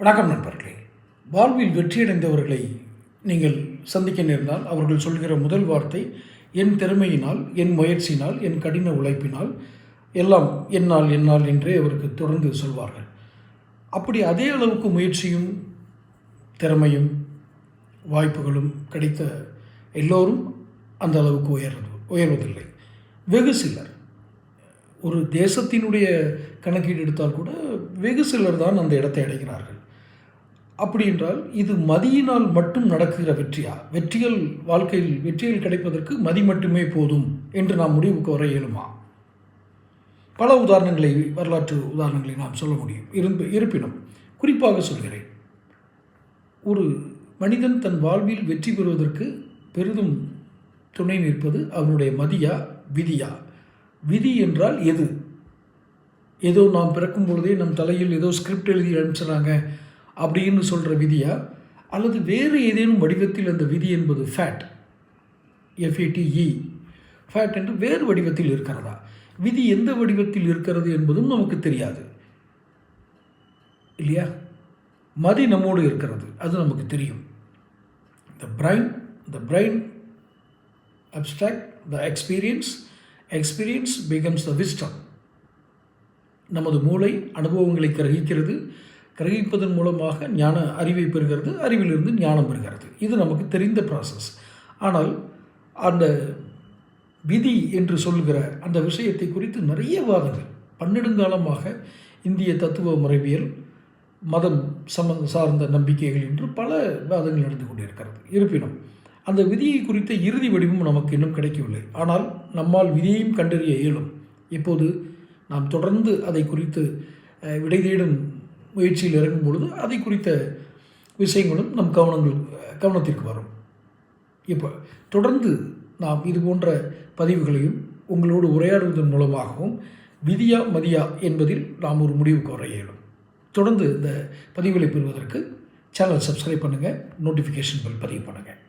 வணக்கம் நண்பர்களே. வாழ்வில் வெற்றியடைந்தவர்களை நீங்கள் சந்திக்க நேர்ந்தால் அவர்கள் சொல்கிற முதல் வார்த்தை, என் திறமையினால், என் முயற்சியினால், என் கடின உழைப்பினால், எல்லாம் என்னால் என்னால் என்றே அவருக்கு தொடர்ந்து சொல்வார்கள். அப்படி அதே அளவுக்கு முயற்சியும் திறமையும் வாய்ப்புகளும் கிடைத்த எல்லோரும் அந்த அளவுக்கு உயர்வதில்லை. வெகு சிலர், ஒரு தேசத்தினுடைய கணக்கீடு எடுத்தால் கூட வெகு சிலர் தான் அந்த இடத்தை அடைகிறார்கள். அப்படி என்றால் இது மதியினால் மட்டும் நடக்கிற வெற்றியா? வாழ்க்கையில் கிடைப்பதற்கு மதி மட்டுமே போதும் என்று நாம் முடிவுக்கு வர இயலுமா? பல வரலாற்று உதாரணங்களை நாம் சொல்ல முடியும். இருப்பினும் குறிப்பாக சொல்கிறேன், ஒரு மனிதன் தன் வாழ்வில் வெற்றி பெறுவதற்கு பெரிதும் துணை நிற்பது அவனுடைய மதியா விதியா? விதி என்றால் எது? ஏதோ நாம் பிறக்கும் பொழுதே நம் தலையில் ஏதோ ஸ்கிரிப்ட் எழுதி அனுப்பிச்சுறாங்க அப்படின்னு சொல்கிற விதியா, அல்லது வேறு ஏதேனும் வடிவத்தில் அந்த விதி என்பது ஃபேட், FATE ஃபேட் என்று வேறு வடிவத்தில் இருக்கிறதா? விதி எந்த வடிவத்தில் இருக்கிறது என்பதும் நமக்கு தெரியாது இல்லையா? மதி நம்மோடு இருக்கிறது, அது நமக்கு தெரியும். the brain abstract, the experience becomes the wisdom. நமது மூளை அனுபவங்களை கிரகிப்பதன் மூலமாக அறிவை பெறுகிறது, அறிவிலிருந்து ஞானம் பெறுகிறது. இது நமக்கு தெரிந்த ப்ராசஸ். ஆனால் அந்த விதி என்று சொல்கிற அந்த விஷயத்தை குறித்து நிறைய வாதங்கள் பன்னெடுங்காலமாக இந்திய தத்துவ முறைவியல், மதம் சார்ந்த நம்பிக்கைகள் என்று பல வாதங்கள் நடந்து கொண்டிருக்கிறது. இருப்பினும் அந்த விதியை குறித்த இறுதி வடிவம் நமக்கு இன்னும் கிடைக்கவில்லை. ஆனால் நம்மால் விதியையும் கண்டறிய இயலும். இப்போது நாம் தொடர்ந்து அதை குறித்து விடை தேடும் முயற்சியில் இறங்கும் பொழுது அதை குறித்த விஷயங்களும் நம் கவனத்திற்கு வரும். இப்போ தொடர்ந்து நாம் இது போன்ற பதிவுகளையும் உங்களோடு உரையாடுவதன் மூலமாகவும் விதியா மதியா என்பதில் நாம் ஒரு முடிவுக்கு வர இயலும். தொடர்ந்து இந்த பதிவுகளை பெறுவதற்கு சேனல் சப்ஸ்கிரைப் பண்ணுங்கள், நோட்டிஃபிகேஷன் பெல் பதிவு பண்ணுங்கள்.